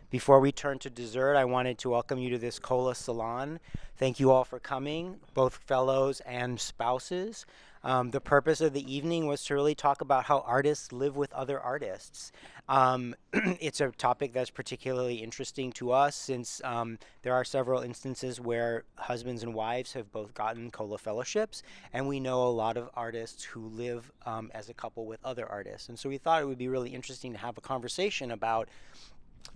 Before we turn to dessert, I wanted to welcome you to this COLA Salon. Thank you all for coming, both fellows and spouses. The purpose of the evening was to really talk about how artists live with other artists. It's a topic that's particularly interesting to us since there are several instances where husbands and wives have both gotten COLA fellowships, and we know a lot of artists who live as a couple with other artists. And so we thought it would be really interesting to have a conversation about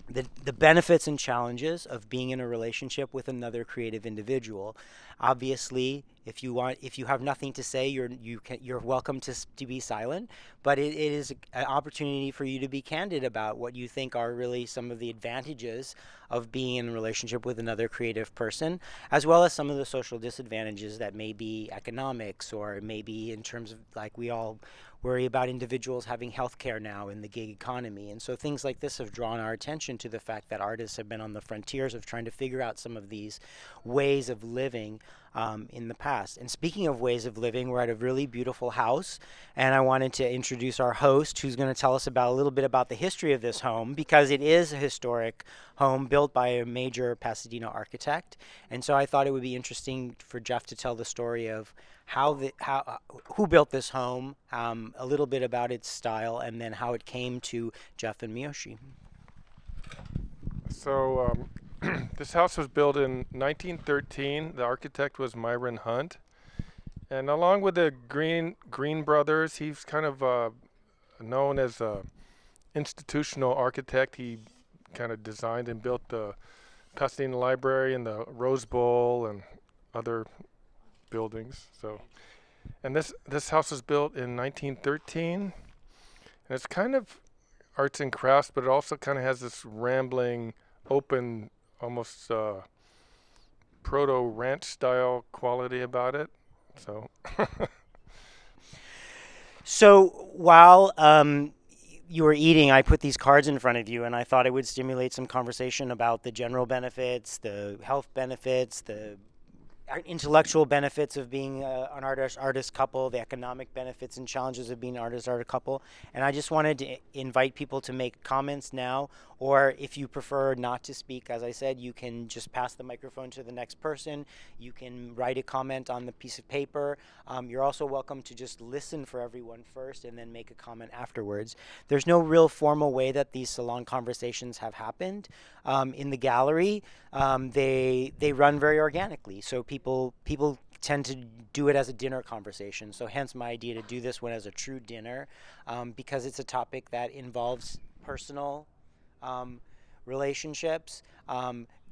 the benefits and challenges of being in a relationship with another creative individual. Obviously, if you have nothing to say, you're welcome to be silent. But it is an opportunity for you to be candid about what you think are really some of the advantages of being in a relationship with another creative person, as well as some of the social disadvantages that may be economics, or maybe in terms of, like, we all worry about individuals having health care now in the gig economy. And so things like this have drawn our attention to the fact that artists have been on the frontiers of trying to figure out some of these ways of living in the past. And speaking of ways of living, we're at a really beautiful house, and I wanted to introduce our host, who's going to tell us about a little bit about the history of this home, because it is a historic home built by a major Pasadena architect. And so I thought it would be interesting for Jeff to tell the story of who built this home, a little bit about its style, and then how it came to Jeff and Miyoshi. So this house was built in 1913. The architect was Myron Hunt, and along with the Green brothers, he's kind of known as a institutional architect. He kind of designed and built the Pasadena Library and the Rose Bowl and other buildings. So, and this house was built in 1913, and it's kind of arts and crafts, but it also kind of has this rambling, open, almost proto ranch style quality about it. So So while you were eating, I put these cards in front of you, and I thought it would stimulate some conversation about the general benefits, the health benefits, the intellectual benefits of being an artist couple, the economic benefits and challenges of being an artist couple. And I just wanted to invite people to make comments now, or if you prefer not to speak, as I said, you can just pass the microphone to the next person. You can write a comment on the piece of paper. You're also welcome to just listen for everyone first and then make a comment afterwards. There's no real formal way that these salon conversations have happened. In the gallery, they run very organically. So people tend to do it as a dinner conversation. So hence my idea to do this one as a true dinner, because it's a topic that involves personal relationships,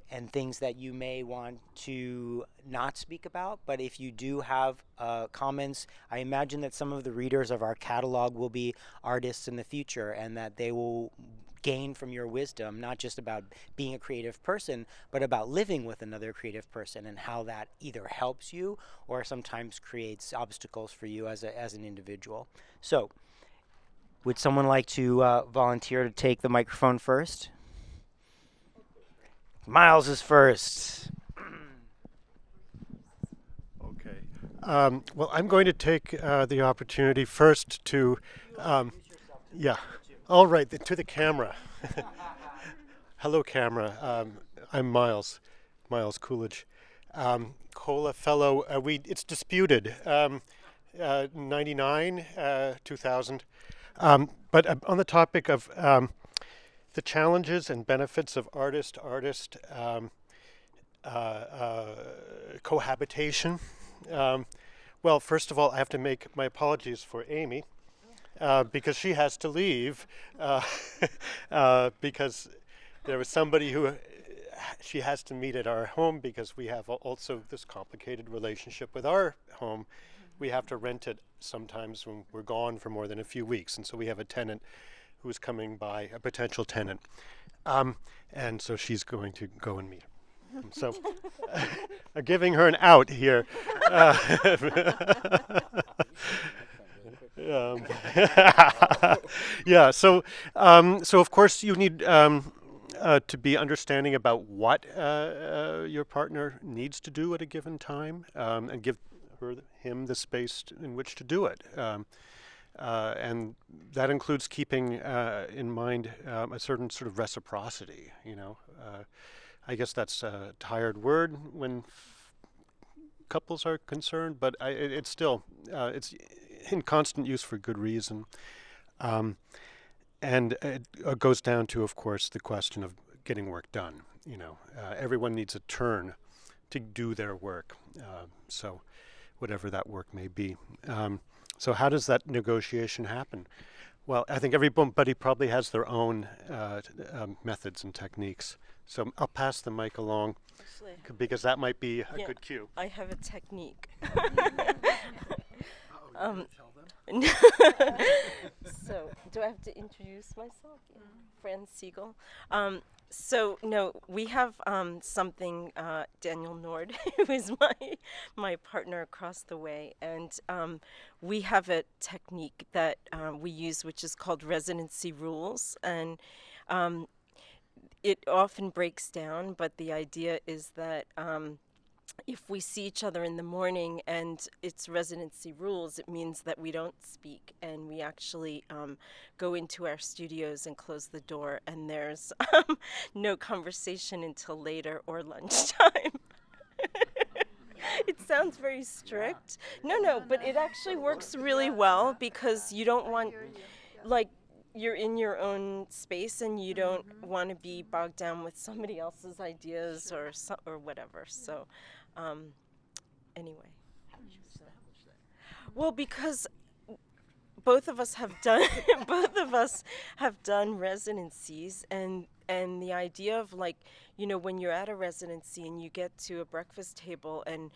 and things that you may want to not speak about. But if you do have comments, I imagine that some of the readers of our catalog will be artists in the future, and that they will gain from your wisdom, not just about being a creative person, but about living with another creative person, and how that either helps you or sometimes creates obstacles for you as an individual. So would someone like to volunteer to take the microphone first? Miles is first. Okay. Well, I'm going to take the opportunity first to, yeah. All right, to the camera. Hello, camera. I'm Miles Coolidge. COLA fellow. It's disputed. 99, 2000. But on the topic of the challenges and benefits of artist cohabitation. Well, first of all, I have to make my apologies for Amy, because she has to leave, because there was somebody who she has to meet at our home, because we have also this complicated relationship with our home. We have to rent it sometimes when we're gone for more than a few weeks, and so we have a tenant who's coming by, a potential tenant. And so she's going to go and meet him. So giving her an out here. Yeah, so of course you need to be understanding about what your partner needs to do at a given time, and give him the space in which to do it. And that includes keeping in mind a certain sort of reciprocity, I guess that's a tired word when couples are concerned, but it's still, it's in constant use for good reason. And it goes down to, of course, the question of getting work done. Everyone needs a turn to do their work. So whatever that work may be. So how does that negotiation happen? Well, I think everybody probably has their own methods and techniques. So I'll pass the mic along because that might be a good cue. I have a technique. So, do I have to introduce myself? Fran Siegel. No, we have something, Danial Nord, who is my partner across the way, and we have a technique that we use, which is called residency rules, and it often breaks down, but the idea is that if we see each other in the morning and it's residency rules, it means that we don't speak and we actually go into our studios and close the door, and there's no conversation until later or lunchtime. It sounds very strict. No, but it actually works really well because you don't want, like, you're in your own space and you don't want to be bogged down with somebody else's ideas or whatever. So, anyway. How did you establish that? Well, because both of us have done residencies, and the idea of, like, when you're at a residency and you get to a breakfast table and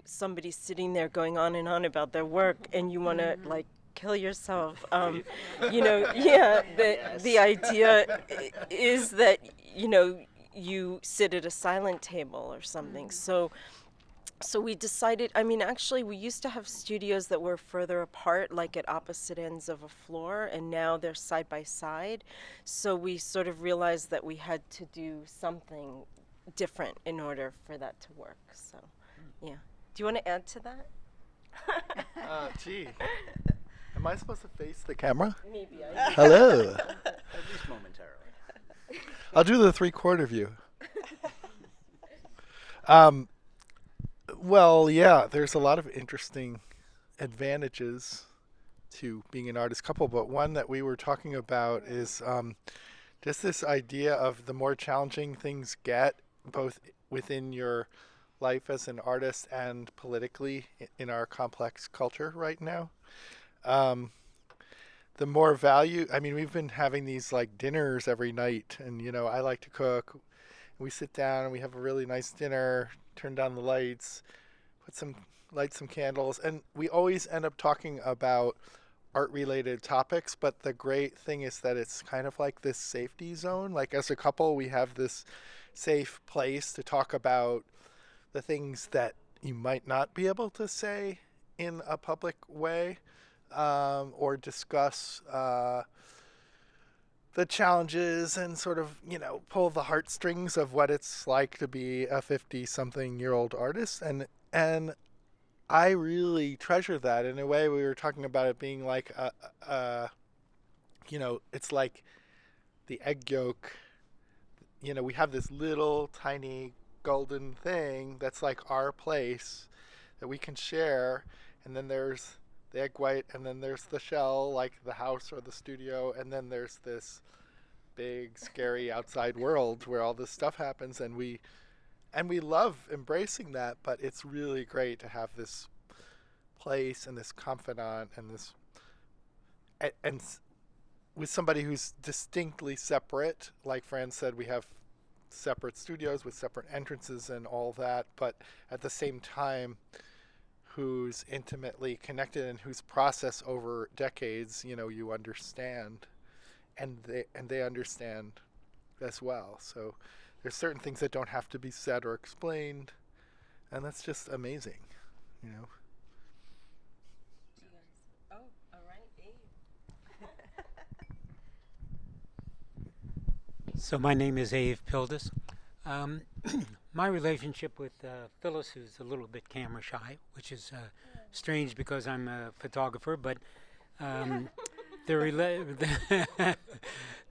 somebody's sitting there going on and on about their work and you want to like kill yourself. The idea is that, you sit at a silent table or something. So we decided, actually we used to have studios that were further apart, like at opposite ends of a floor, and now they're side by side. So we sort of realized that we had to do something different in order for that to work. So, yeah. Do you want to add to that? Gee. Am I supposed to face the camera? Maybe. Hello. At least momentarily. I'll do the 3/4 view. Well, yeah, there's a lot of interesting advantages to being an artist couple, but one that we were talking about is just this idea of the more challenging things get, both within your life as an artist and politically in our complex culture right now. The more value, we've been having these like dinners every night, and I like to cook. We sit down and we have a really nice dinner, turn down the lights, light some candles, and we always end up talking about art-related topics, but the great thing is that it's kind of like this safety zone. Like, as a couple, we have this safe place to talk about the things that you might not be able to say in a public way, or discuss the challenges and sort of, pull the heartstrings of what it's like to be a 50-something-year-old artist. And I really treasure that. In a way, we were talking about it being like it's like the egg yolk. We have this little tiny golden thing that's like our place that we can share, and then there's the egg white, and then there's the shell, like the house or the studio, and then there's this big, scary outside world where all this stuff happens, and we love embracing that, but it's really great to have this place and this confidant and this, and with somebody who's distinctly separate. Like Fran said, we have separate studios with separate entrances and all that, but at the same time, who's intimately connected and whose process over decades, you understand, and they understand as well. So there's certain things that don't have to be said or explained, and that's just amazing, Oh, all right, Abe. So my name is Pildas. My relationship with Phyllis, who's a little bit camera shy, which is strange because I'm a photographer, but Um, the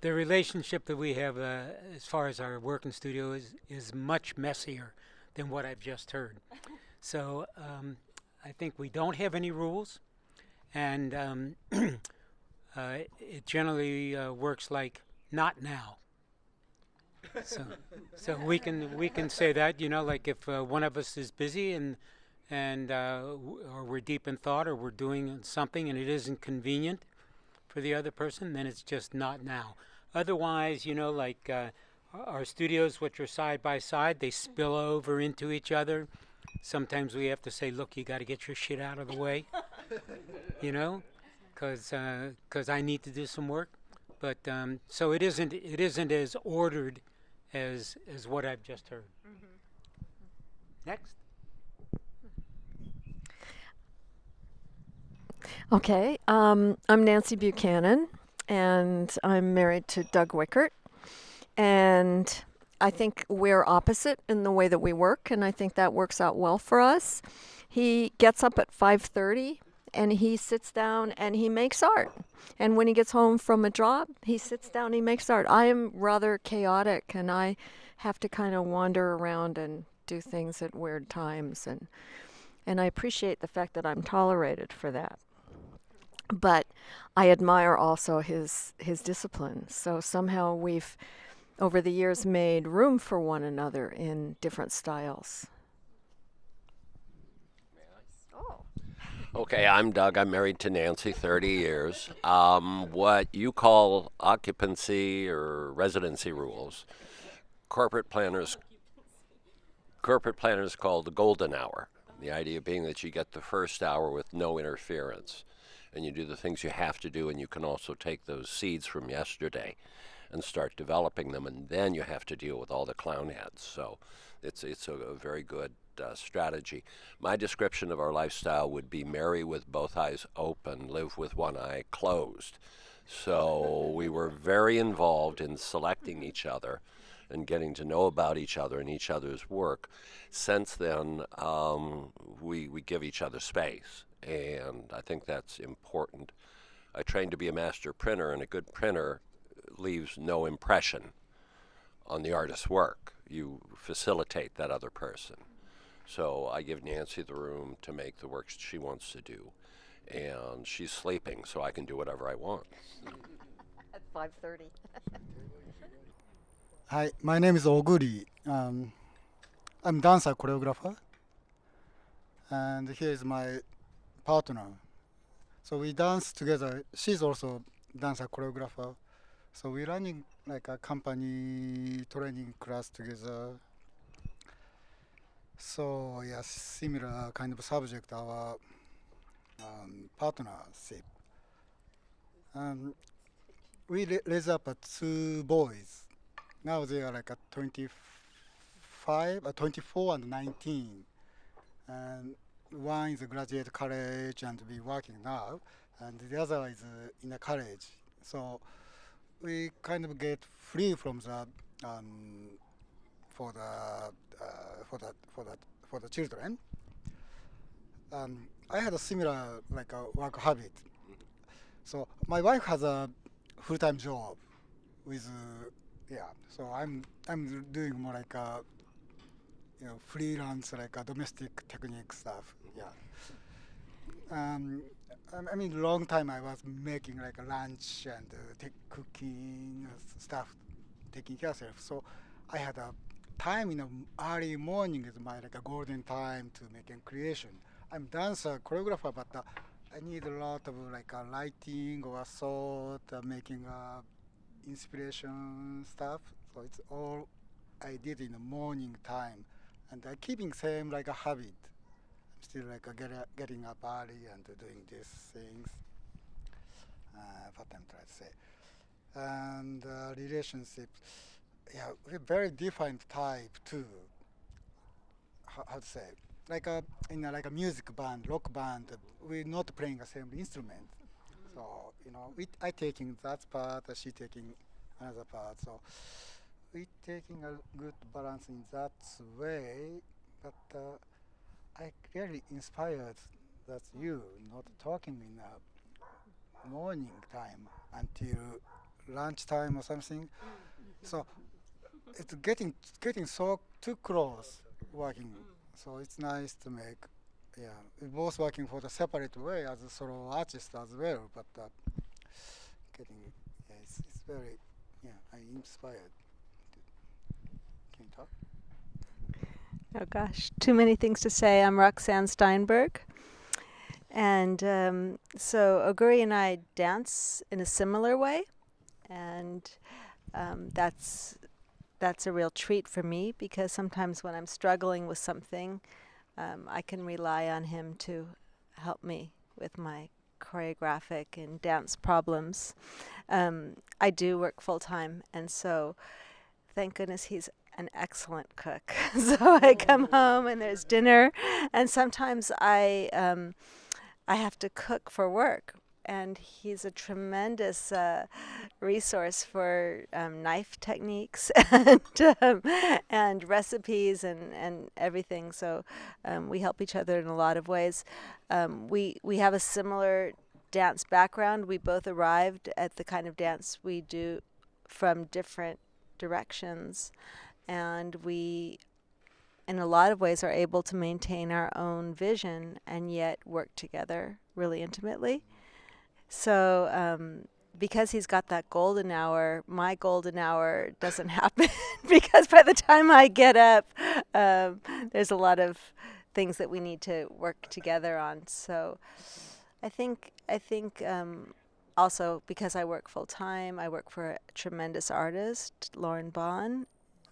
relationship that we have as far as our working studio is much messier than what I've just heard. So I think we don't have any rules, and it generally works like not now. So, so we can say that, you know, like if one of us is busy or we're deep in thought or we're doing something and it isn't convenient for the other person, then it's just not now. Otherwise, you know, like our studios, which are side by side, they spill over into each other. Sometimes we have to say, look, you got to get your shit out of the way, you know, because I need to do some work. But so it isn't as ordered as what I've just heard. Next. Okay, I'm Nancy Buchanan, and I'm married to Doug Wickert. And I think we're opposite in the way that we work, and I think that works out well for us. He gets up at 5:30, and he sits down and he makes art. And when he gets home from a job, he sits down and he makes art. I am rather chaotic, and I have to kind of wander around and do things at weird times, and I appreciate the fact that I'm tolerated for that. But I admire also his discipline. So somehow we've, over the years, made room for one another in different styles. Okay, I'm Doug. I'm married to Nancy, 30 years. What you call occupancy or residency rules, corporate planners call the golden hour. The idea being that you get the first hour with no interference, and you do the things you have to do, and you can also take those seeds from yesterday and start developing them, and then you have to deal with all the clown heads. So it's a very good strategy. My description of our lifestyle would be marry with both eyes open, live with one eye closed. So we were very involved in selecting each other and getting to know about each other and each other's work. Since then, we give each other space, and I think that's important. I trained to be a master printer, and a good printer leaves no impression on the artist's work. You facilitate that other person. So I give Nancy the room to make the work she wants to do, and she's sleeping, so I can do whatever I want. At 5:30. Hi, my name is Oguri. I'm dancer choreographer, and here is my partner. So we dance together. She's also dancer choreographer. So we're running like a company training class together. So yes, similar kind of subject, our partnership. We raised up 2 boys. Now they are like at 24 and 19. And one is a graduate college and be working now, and the other is in a college. So we kind of get free from the for the children. I had a similar like a work habit. So my wife has a full-time job with So I'm doing more like a freelance like a domestic technique stuff. Yeah. I mean, long time I was making like a lunch and cooking stuff, taking care of myself. So I had a time in the early morning is my like a golden time to making creation. I'm dancer, choreographer, but I need a lot of like lighting or thought, making inspiration stuff. So it's all I did in the morning time, and I keeping same like a habit. I'm still like getting up early and doing these things. What I'm trying to say. And relationship, yeah, we're very different type too. How to say? Like in like a music band, rock band, we're not playing the same instrument. So I taking that part, she taking another part. So we taking a good balance in that way. But I really inspired that you not talking in morning time until lunchtime or something. So it's getting so too close working. So it's nice to make. Yeah, we're both working for the separate way as a solo artist as well, but getting yeah, it's very yeah. I'm inspired. Can you talk? Oh gosh, too many things to say. I'm Roxanne Steinberg. And so Oguri and I dance in a similar way. And that's a real treat for me because sometimes when I'm struggling with something, I can rely on him to help me with my choreographic and dance problems. I do work full time, and so thank goodness he's an excellent cook. So I come home and there's dinner, and sometimes I have to cook for work. And he's a tremendous resource for knife techniques and recipes and everything. So we help each other in a lot of ways. We have a similar dance background. We both arrived at the kind of dance we do from different directions, and we in a lot of ways are able to maintain our own vision and yet work together really intimately. So because he's got that golden hour, my golden hour doesn't happen because by the time I get up, there's a lot of things that we need to work together on. So I think also because I work full time, I work for a tremendous artist, Lauren Bond,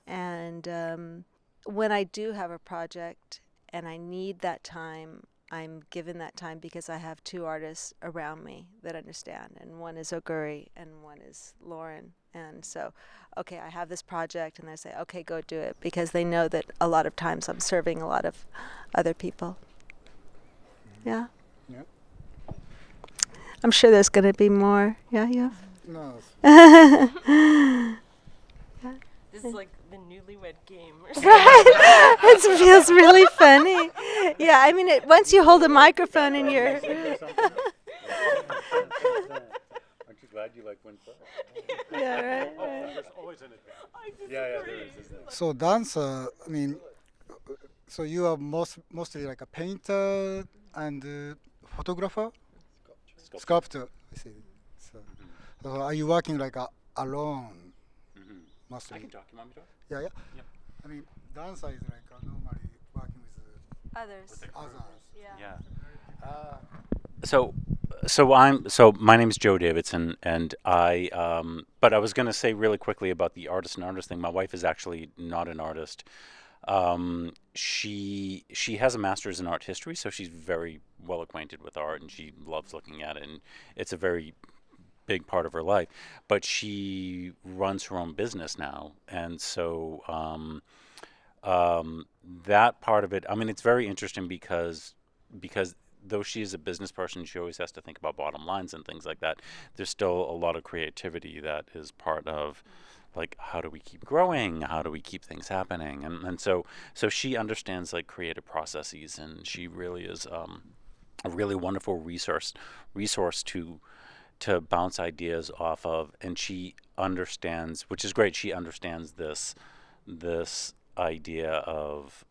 and when I do have a project and I need that time, I'm given that time because I have two artists around me that understand, and one is Oguri and one is Lauren. And so, okay, I have this project, and they say, okay, go do it, because they know that a lot of times I'm serving a lot of other people. Yeah? Yep. I'm sure there's going to be more. Yeah, yeah. No. This is like the newlywed game or something. Right? It feels really funny. Yeah, I mean, once you hold a microphone in your... Aren't you glad you went first? Yeah, right. There's always an advantage. Yeah, there is, isn't there? So dancer, I mean, so you are mostly like a painter and photographer, sculptor. I see. So are you working alone? Mostly. I can talk. You want me to talk? Yeah. Yep. I mean, dancer is normally working with Others. others. Yeah. So my name is Joe Davidson, and but I was going to say really quickly about the artist and artist thing. My wife is actually not an artist. She has a master's in art history, so she's very well acquainted with art, and she loves looking at it, and it's a very big part of her life. But she runs her own business now, and so that part of it, I mean, it's very interesting because though she is a business person, she always has to think about bottom lines and things like that. There's still a lot of creativity that is part of, how do we keep growing? How do we keep things happening? And so she understands creative processes, and she really is a really wonderful resource to bounce ideas off of. And she understands, which is great. She understands this idea of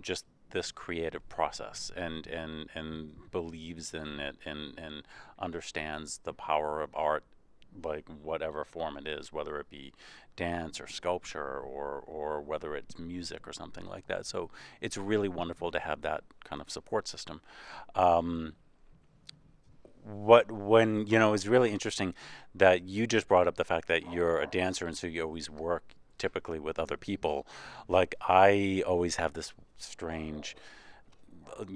just this creative process, and believes in it, and understands the power of art, whatever form it is, whether it be dance or sculpture or whether it's music or something like that. So it's really wonderful to have that kind of support system. It's really interesting that you just brought up the fact that you're a dancer, and so you always work typically with other people. I always have this strange,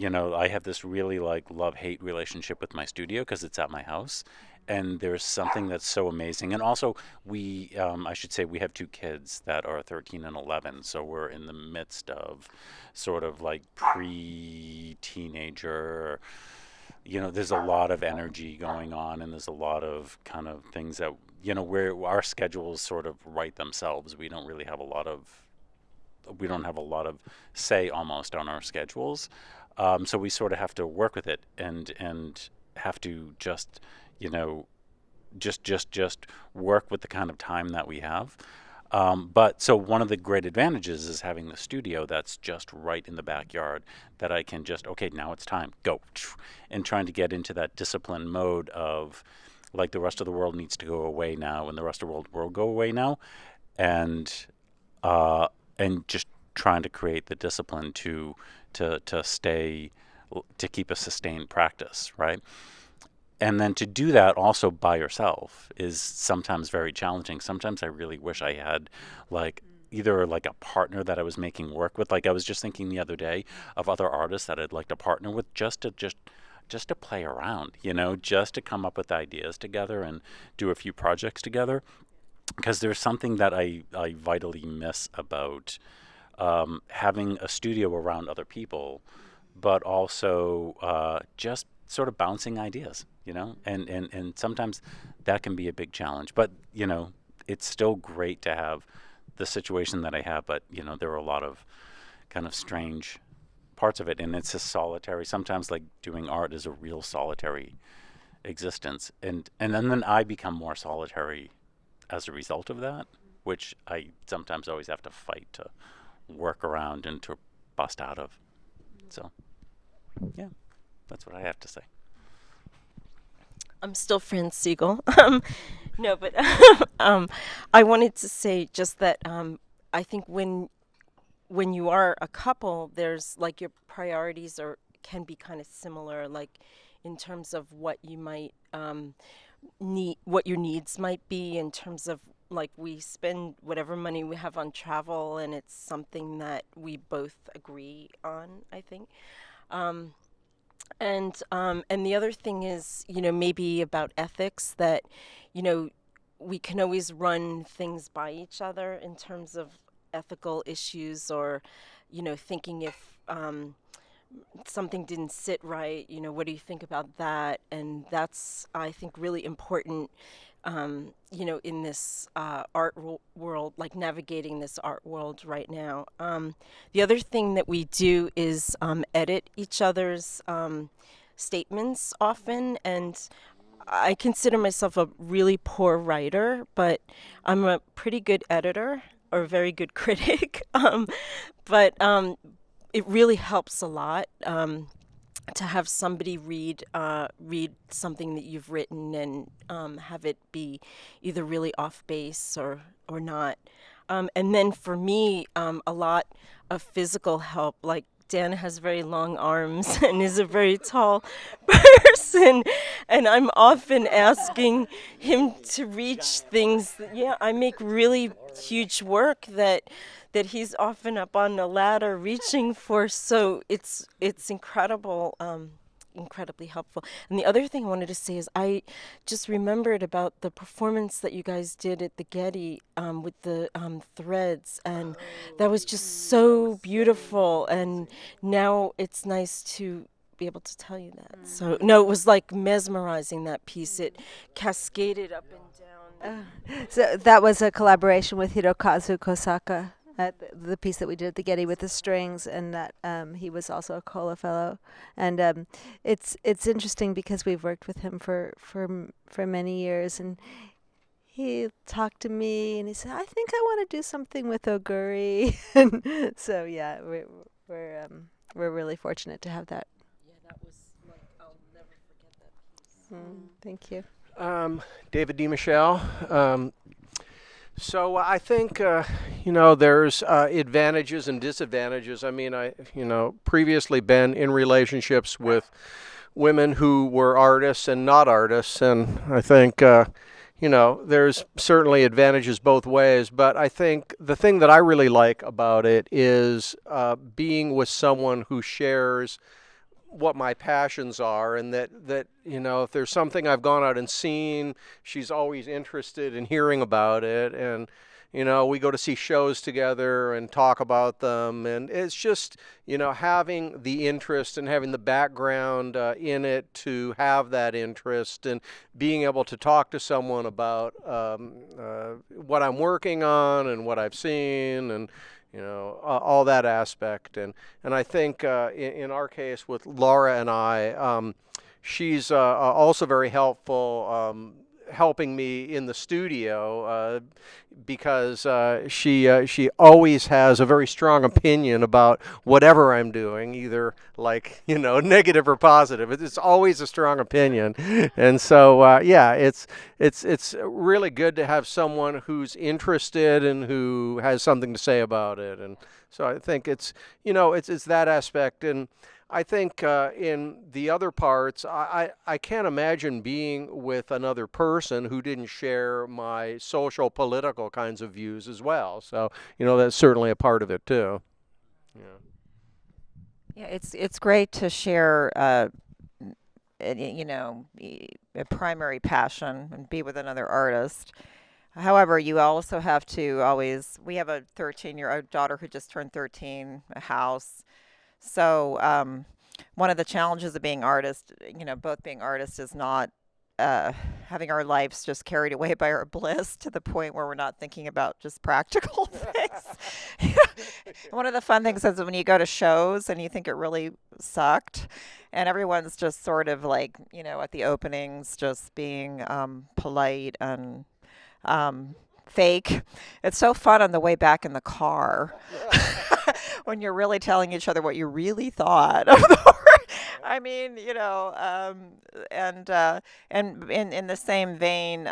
I have this really love-hate relationship with my studio because it's at my house, and there's something that's so amazing. And also I should say we have two kids that are 13 and 11, so we're in the midst of sort of pre-teenager, there's a lot of energy going on, and there's a lot of kind of things that, where our schedules sort of write themselves. We don't have a lot of say almost on our schedules. So we sort of have to work with it. And have to just, you know, just work with the kind of time that we have. But so one of the great advantages is having the studio that's just right in the backyard that I can just, okay, now it's time, go. And trying to get into that discipline mode of, like, the rest of the world needs to go away now and the rest of the world will go away now. And just trying to create the discipline to stay, to keep a sustained practice, right? And then to do that also by yourself is sometimes very challenging. Sometimes I really wish I had, like, either like a partner that I was making work with. Like, I was just thinking the other day of other artists that I'd like to partner with just to play around, you know, just to come up with ideas together and do a few projects together. Because there's something that I vitally miss about having a studio around other people, but also just sort of bouncing ideas, you know, and sometimes that can be a big challenge. But, you know, it's still great to have the situation that I have, but, you know, there are a lot of kind of strange parts of it, and it's a solitary, sometimes, like, doing art is a real solitary existence, and then I become more solitary as a result of that, which I sometimes always have to fight to work around and to bust out of. So, yeah, that's what I have to say. I'm still Fran Siegel. No, but I wanted to say just that I think when you are a couple, there's, like, your priorities can be kind of similar, like, in terms of what you might need, what your needs might be, in terms of, like, we spend whatever money we have on travel, and it's something that we both agree on, I think. And the other thing is, you know, maybe about ethics, that, you know, we can always run things by each other in terms of ethical issues, or, you know, thinking if something didn't sit right, you know, what do you think about that? And that's, I think, really important, you know, in this art world, like navigating this art world right now. The other thing that we do is edit each other's statements often, and I consider myself a really poor writer, but I'm a pretty good editor, or a very good critic. But it really helps a lot to have somebody read something that you've written, and have it be either really off base or not. And then for me, a lot of physical help, like, Dan has very long arms and is a very tall person, and I'm often asking him to reach things that, yeah, I make really huge work that he's often up on the ladder reaching for. So it's incredible, incredibly helpful. And the other thing I wanted to say is, I just remembered about the performance that you guys did at the Getty with the threads, and that was just so beautiful. And now it's nice to be able to tell you that. So no, it was like mesmerizing, that piece. It cascaded up and down. So that was a collaboration with Hirokazu Kosaka, the piece that we did at the Getty with the strings, and that he was also a COLA fellow. And it's interesting because we've worked with him for many years, and he talked to me and he said, I think I want to do something with Oguri. And so yeah, we're really fortunate to have that. Yeah, that was, like, I'll never forget that piece. Thank you. David DiMichele. So I think, you know, there's advantages and disadvantages. I mean, previously been in relationships with women who were artists and not artists, and I think, you know, there's certainly advantages both ways, but I think the thing that I really like about it is being with someone who shares what my passions are, and that you know, if there's something I've gone out and seen, she's always interested in hearing about it, and you know, we go to see shows together and talk about them, and it's just, you know, having the interest and having the background in it to have that interest, and being able to talk to someone about what I'm working on and what I've seen, and you know, all that aspect. And I think in our case with Lara and I, she's also very helpful, helping me in the studio because she always has a very strong opinion about whatever I'm doing, either like negative or positive. It's always a strong opinion, and so yeah, it's really good to have someone who's interested and who has something to say about it, and so I think it's that aspect. And I think in the other parts, I can't imagine being with another person who didn't share my social, political kinds of views as well. So, that's certainly a part of it too. Yeah. Yeah, it's great to share, a primary passion and be with another artist. However, you also have to always. We have a 13-year-old daughter who just turned 13, a house. So one of the challenges of being artists, both being artists, is not having our lives just carried away by our bliss to the point where we're not thinking about just practical things. One of the fun things is when you go to shows and you think it really sucked, and everyone's just sort of like, at the openings, just being polite and fake. It's so fun on the way back in the car. When you're really telling each other what you really thought of the work. I mean, and in the same vein,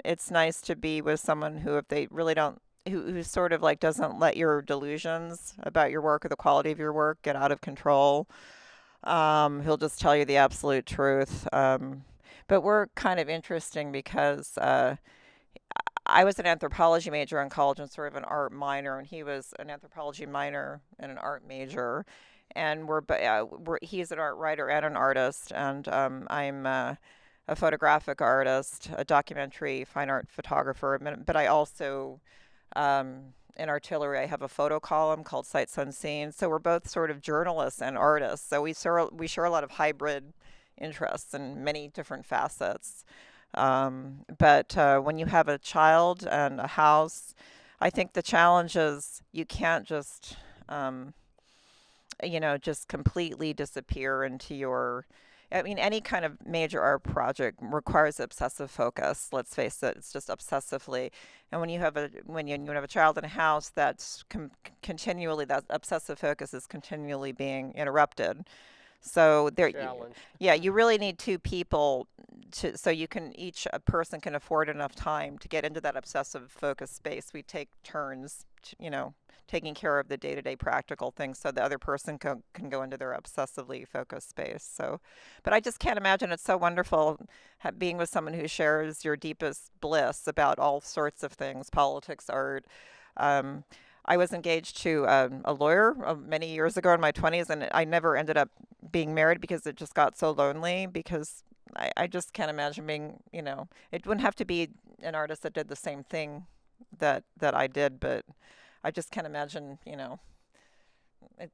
it's nice to be with someone who, if they really don't, who sort of like doesn't let your delusions about your work or the quality of your work get out of control. He'll just tell you the absolute truth. But we're kind of interesting because I was an anthropology major in college and sort of an art minor, and he was an anthropology minor and an art major. And he's an art writer and an artist, and I'm a photographic artist, a documentary fine art photographer. But I also, in artillery, I have a photo column called Sights Unseen. So we're both sort of journalists and artists. So we share a lot of hybrid interests in many different facets. But when you have a child and a house, I think the challenge is you can't just, just completely disappear into your. I mean, any kind of major art project requires obsessive focus. Let's face it; it's just obsessively. And when you have a child in a house, that's continually, that obsessive focus is continually being interrupted. So you really need two people so each person can afford enough time to get into that obsessive focus space. We take turns, taking care of the day-to-day practical things, so the other person can go into their obsessively focused space. So, but I just can't imagine. It's so wonderful being with someone who shares your deepest bliss about all sorts of things, politics, art. I was engaged to a lawyer many years ago in my 20s, and I never ended up being married because it just got so lonely, because I just can't imagine being, it wouldn't have to be an artist that did the same thing that I did, but I just can't imagine,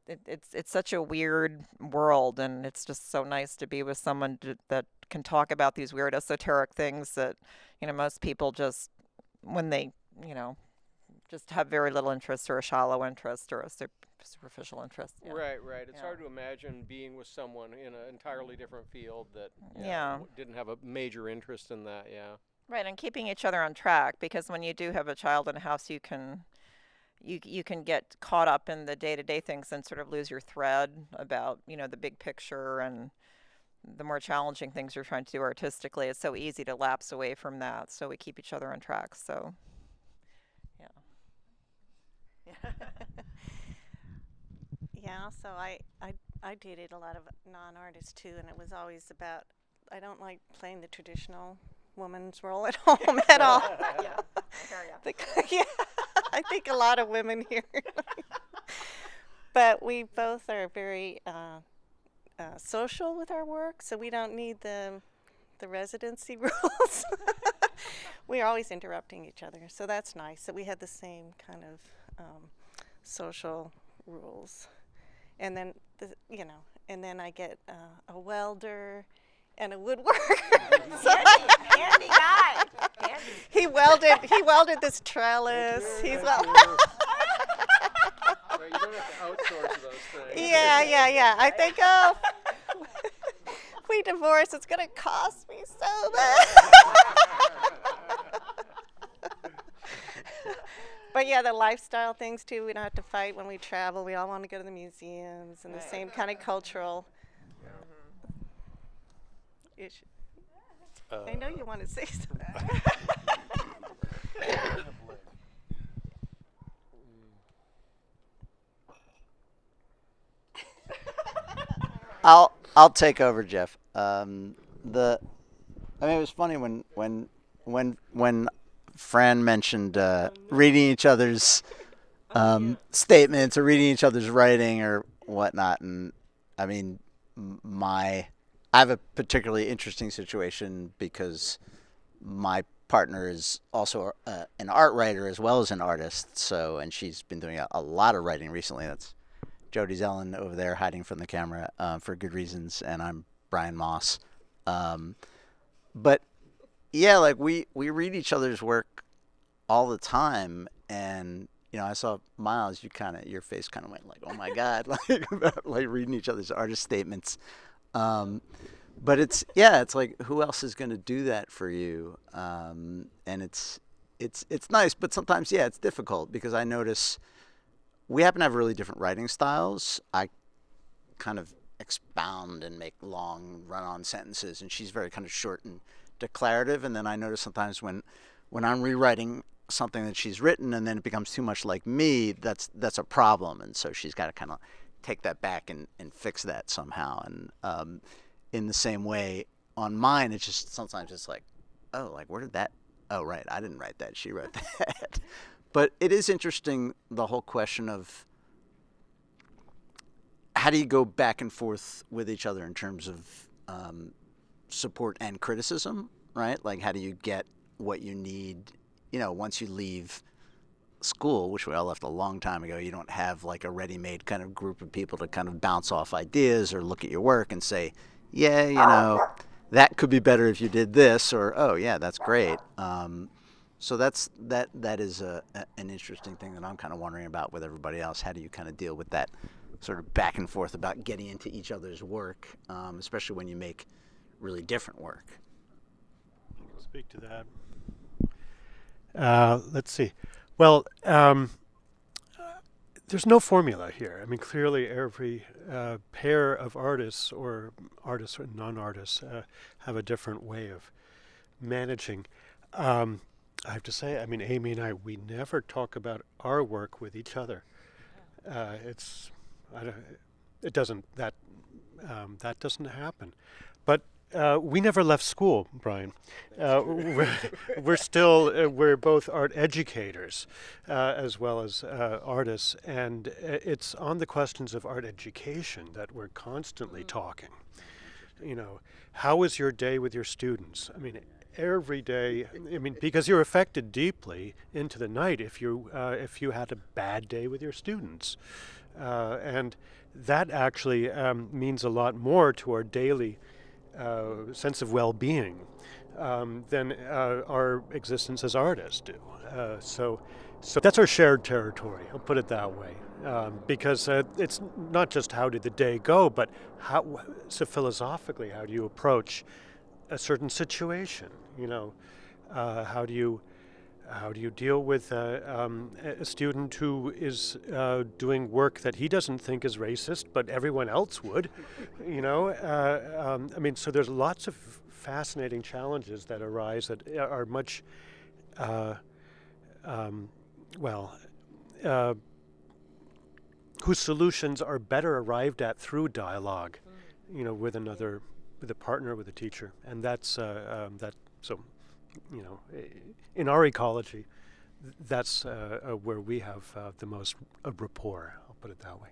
it's such a weird world, and it's just so nice to be with someone that can talk about these weird esoteric things that, most people just, when they, just have very little interest or a shallow interest or a superficial interest. Yeah. Right. It's hard to imagine being with someone in an entirely different field that didn't have a major interest in that. Yeah. Right, and keeping each other on track, because when you do have a child in a house, you can get caught up in the day-to-day things and sort of lose your thread about the big picture and the more challenging things you're trying to do artistically. It's so easy to lapse away from that. So we keep each other on track. So. Yeah, so I dated a lot of non-artists too, and it was always about, I don't like playing the traditional woman's role at home at all. Yeah, I hear ya. I think a lot of women here. But we both are very social with our work, so we don't need the residency rules. We're always interrupting each other, so that's nice. So we had the same kind of social rules. And then, and then I get a welder and a woodworker. Handy guy. He welded this trellis. He's well. So you don't have to outsource those things. Yeah. I think, we divorce, it's going to cost me so much. But yeah, the lifestyle things too. We don't have to fight when we travel. We all want to go to the museums and the same kind of cultural. Issue. I know you want to say something. I'll take over, Jeff. I mean, it was funny when Fran mentioned reading each other's statements or reading each other's writing or whatnot, and I mean, I have a particularly interesting situation because my partner is also an art writer as well as an artist. So, and she's been doing a lot of writing recently. That's Jody Zellen over there hiding from the camera for good reasons, and I'm Brian Moss. But yeah, like we read each other's work all the time, and you know, I saw Miles, your face kind of went like, oh my God, like about like reading each other's artist statements. But it's like, who else is going to do that for you? And it's nice, but sometimes, it's difficult because I notice we happen to have really different writing styles. I kind of expound and make long run-on sentences, and she's very kind of short and declarative. And then I notice sometimes when I'm rewriting something that she's written and then it becomes too much like me, that's a problem. And so she's got to kind of take that back and fix that somehow. And in the same way on mine, it's just sometimes it's like, oh, like where did that? Oh, right, I didn't write that. She wrote that. But it is interesting, the whole question of how do you go back and forth with each other in terms of support and criticism, right? Like, how do you get what you need, once you leave school, which we all left a long time ago. You don't have like a ready-made kind of group of people to kind of bounce off ideas or look at your work and say, yeah, that could be better if you did this, or, oh, yeah, that's great. So that is an interesting thing that I'm kind of wondering about with everybody else. How do you kind of deal with that sort of back and forth about getting into each other's work, especially when you make really different work? I can speak to that. Let's see. Well, there's no formula here. I mean, clearly every pair of artists or non-artists have a different way of managing. I have to say, I mean, Amy and I, we never talk about our work with each other. That doesn't happen. But we never left school, Brian. We're both art educators as well as artists, and it's on the questions of art education that we're constantly talking. How is your day with your students? I mean, every day. I mean, because you're affected deeply into the night if you had a bad day with your students, and that actually means a lot more to our daily sense of well-being than our existence as artists do. So that's our shared territory. I'll put it that way, because it's not just how did the day go, but so philosophically, how do you approach a certain situation? How do you deal with a student who is doing work that he doesn't think is racist, but everyone else would? I mean, so there's lots of fascinating challenges that arise that are much, whose solutions are better arrived at through dialogue, with a partner, with a teacher, and that's that. So, in our ecology, that's where we have the most rapport. I'll put it that way.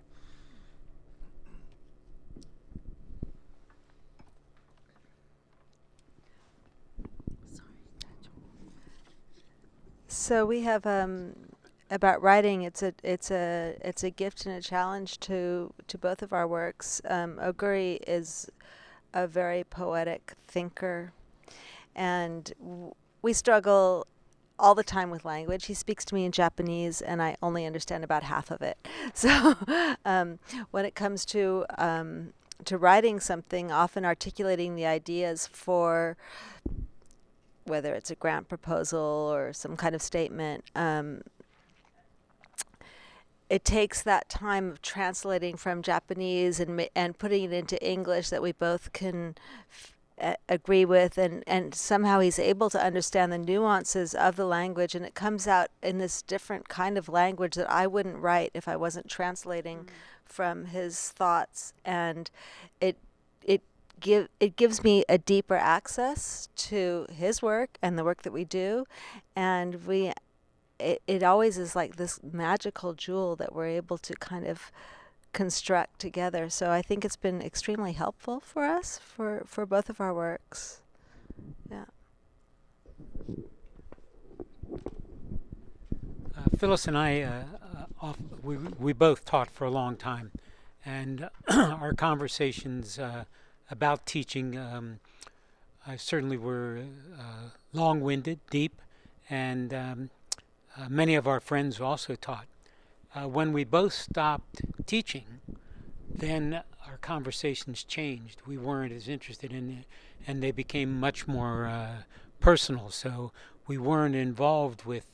So we have about writing. It's a gift and a challenge to both of our works. Oguri is a very poetic thinker, and we struggle all the time with language. He speaks to me in Japanese, and I only understand about half of it. So when it comes to to writing something, often articulating the ideas for whether it's a grant proposal or some kind of statement. It takes that time of translating from Japanese and putting it into English that we both can agree with, and somehow he's able to understand the nuances of the language, and it comes out in this different kind of language that I wouldn't write if I wasn't translating from his thoughts, and it gives me a deeper access to his work and the work that we do, and it always is like this magical jewel that we're able to kind of construct together. So I think it's been extremely helpful for us for both of our works. Yeah. Phyllis and I, we both taught for a long time, and our conversations about teaching certainly were long-winded, deep, and many of our friends also taught. When we both stopped teaching, then our conversations changed. We weren't as interested in it, and they became much more personal. So we weren't involved with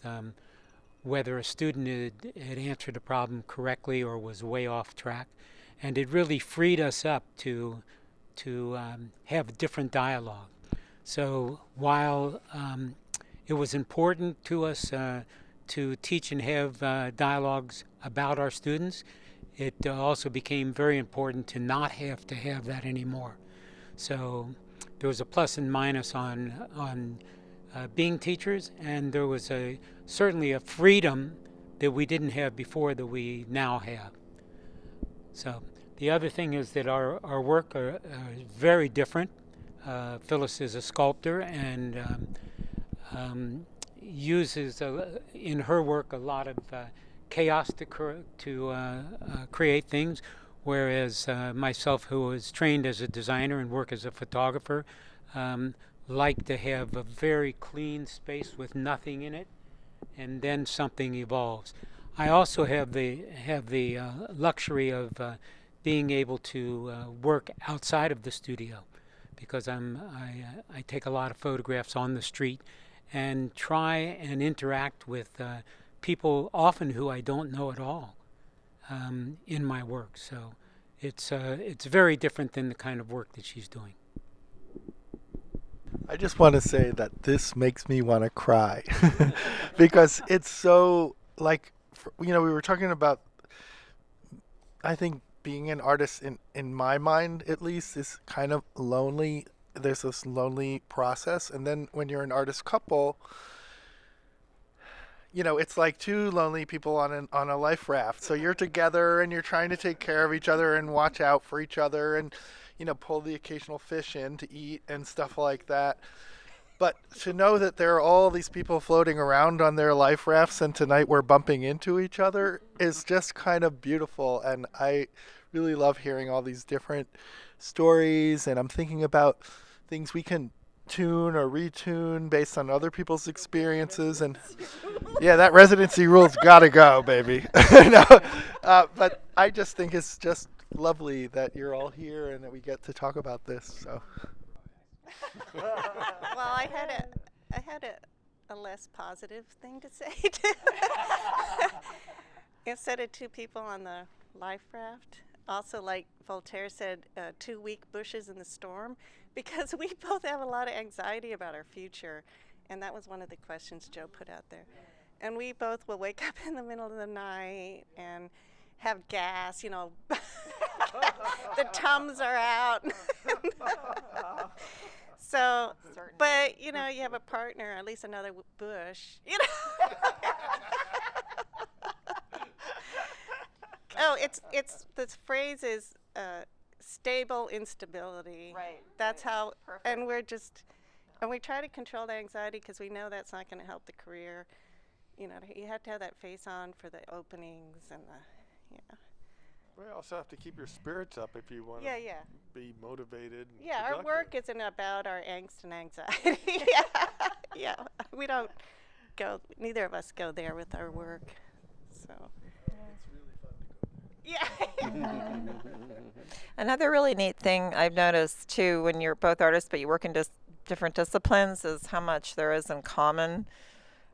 whether a student had answered a problem correctly or was way off track. And it really freed us up to have a different dialogue. So while it was important to us to teach and have dialogues about our students, it also became very important to not have to have that anymore. So there was a plus and minus on being teachers, and there was certainly a freedom that we didn't have before that we now have. So the other thing is that our work are very different. Phyllis is a sculptor and uses in her work a lot of chaos to create things, whereas myself, who was trained as a designer and work as a photographer, like to have a very clean space with nothing in it, and then something evolves. I also have the luxury of being able to work outside of the studio, because I take a lot of photographs on the street and try and interact with people often who I don't know at all in my work. So it's very different than the kind of work that she's doing. I just want to say that this makes me want to cry because it's so, like, we were talking about, I think being an artist in my mind at least is kind of lonely. There's this lonely process, and then when you're an artist couple, it's like two lonely people on a life raft. So you're together and you're trying to take care of each other and watch out for each other and pull the occasional fish in to eat and stuff like that. But to know that there are all these people floating around on their life rafts and tonight we're bumping into each other is just kind of beautiful. And I really love hearing all these different stories, and I'm thinking about things we can tune or retune based on other people's experiences. And yeah, that residency rule's gotta go, baby. But I just think it's just lovely that you're all here and that we get to talk about this. So well, I had a less positive thing to say. Instead of two people on the life raft, also, like Voltaire said, 2 weak bushes in the storm, because we both have a lot of anxiety about our future, and that was one of the questions Joe put out there. And we both will wake up in the middle of the night and have gas, the Tums are out. So, but you have a partner, at least another bush, Oh, it's the phrase is stable instability. Right. That's how. Perfect. And we try to control the anxiety because we know that's not going to help the career. You have to have that face on for the openings and the. Well, you also have to keep your spirits up if you want to be motivated. And our work isn't about our angst and anxiety. Yeah, we don't go. Neither of us go there with our work. So. Yeah. Another really neat thing I've noticed too, when you're both artists but you work in different disciplines, is how much there is in common.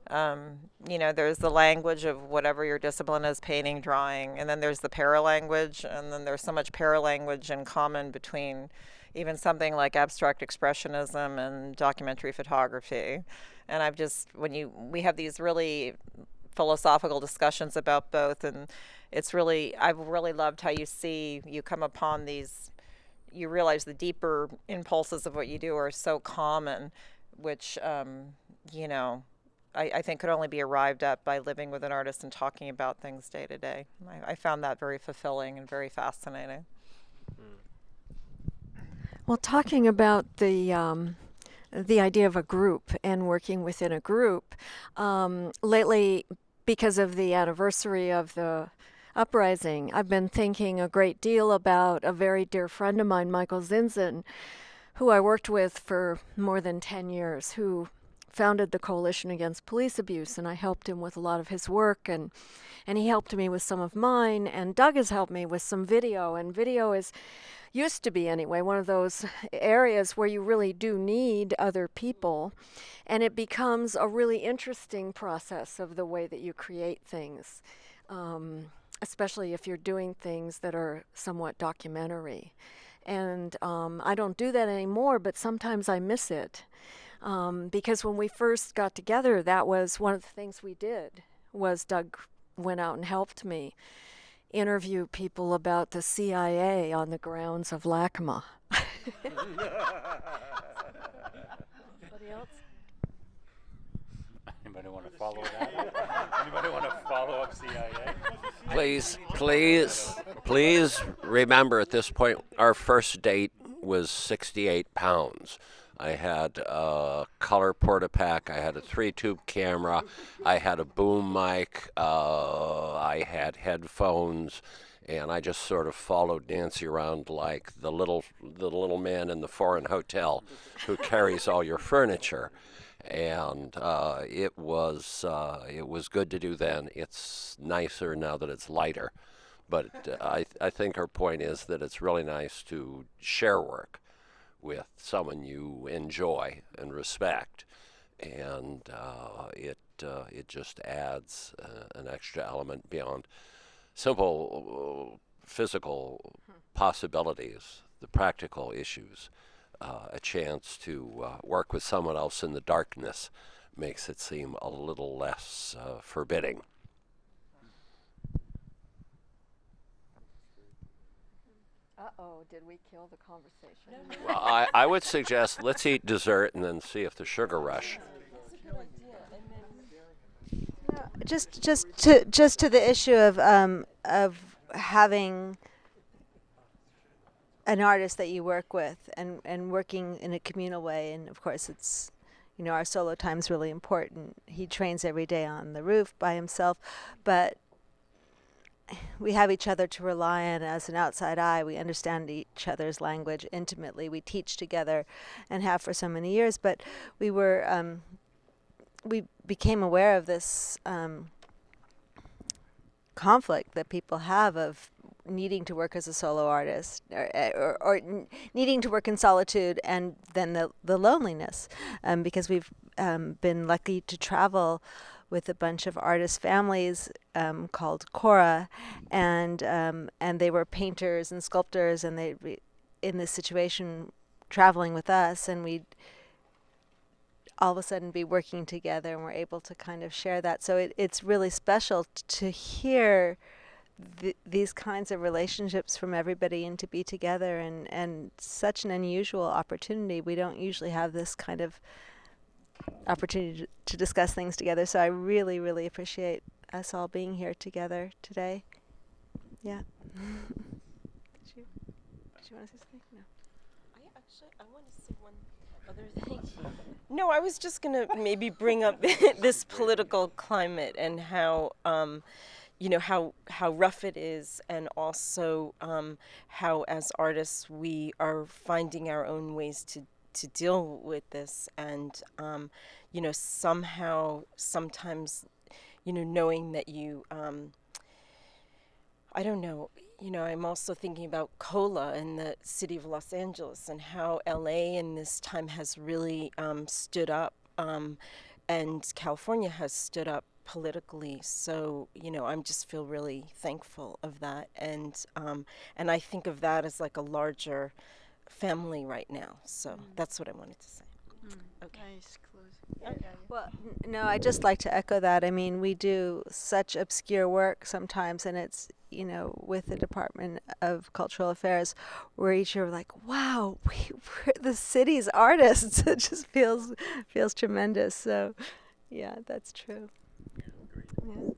There's the language of whatever your discipline is, painting, drawing, and then there's the paralanguage, and then there's so much paralanguage in common between even something like abstract expressionism and documentary photography. And we have these really philosophical discussions about both, and I've really loved how you come upon these, you realize the deeper impulses of what you do are so common, which, I think could only be arrived at by living with an artist and talking about things day to day. I found that very fulfilling and very fascinating. Well, talking about the idea of a group and working within a group, lately, because of the anniversary of the uprising, I've been thinking a great deal about a very dear friend of mine, Michael Zinzin, who I worked with for more than 10 years, who founded the Coalition Against Police Abuse, and I helped him with a lot of his work, and he helped me with some of mine, and Doug has helped me with some video, and video used to be anyway, one of those areas where you really do need other people, and it becomes a really interesting process of the way that you create things, especially if you're doing things that are somewhat documentary. And I don't do that anymore, but sometimes I miss it. Because when we first got together, that was one of the things we did, was Doug went out and helped me interview people about the CIA on the grounds of LACMA. Anybody else? Anybody want to follow that? Anybody want to follow up CIA? Please remember at this point, our first date was 68 pounds. I had a color Portapack, I had a 3-tube camera, I had a boom mic, I had headphones, and I just sort of followed Nancy around like the little man in the foreign hotel who carries all your furniture. And it was good to do then. It's nicer now that it's lighter. But I think her point is that it's really nice to share work with someone you enjoy and respect, and it just adds an extra element beyond simple physical possibilities, the practical issues. A chance to work with someone else in the darkness makes it seem a little less forbidding. Uh-oh, did we kill the conversation? Well, I would suggest let's eat dessert and then see if the sugar rush. Just to the issue of having an artist that you work with and working in a communal way, and of course it's, our solo time's really important. He trains every day on the roof by himself, but we have each other to rely on as an outside eye. We understand each other's language intimately. We teach together and have for so many years, but we became aware of this conflict that people have of needing to work as a solo artist or needing to work in solitude, and then the loneliness, because we've been lucky to travel with a bunch of artist families called Cora, and they were painters and sculptors, and they in this situation traveling with us, and we'd all of a sudden be working together, and we're able to kind of share that. So it's really special to hear these kinds of relationships from everybody, and to be together, and such an unusual opportunity. We don't usually have this kind of opportunity to discuss things together, so I really, really appreciate us all being here together today. Yeah. Did you want to say something? No. I want to say one other thing. No, I was just going to maybe bring up this political climate and how how rough it is, and also how as artists we are finding our own ways to deal with this, and somehow sometimes knowing that you I don't know, I'm also thinking about COLA and the city of Los Angeles and how LA in this time has really stood up, and California has stood up politically. So, I'm just feel really thankful of that, and I think of that as like a larger family right now. So that's what I wanted to say. Okay. Nice close. Well, no, I just like to echo that. I mean, we do such obscure work sometimes, and it's, with the Department of Cultural Affairs, where each year we're like, wow, we're the city's artists. It just feels tremendous. So, yeah, that's true. Yeah.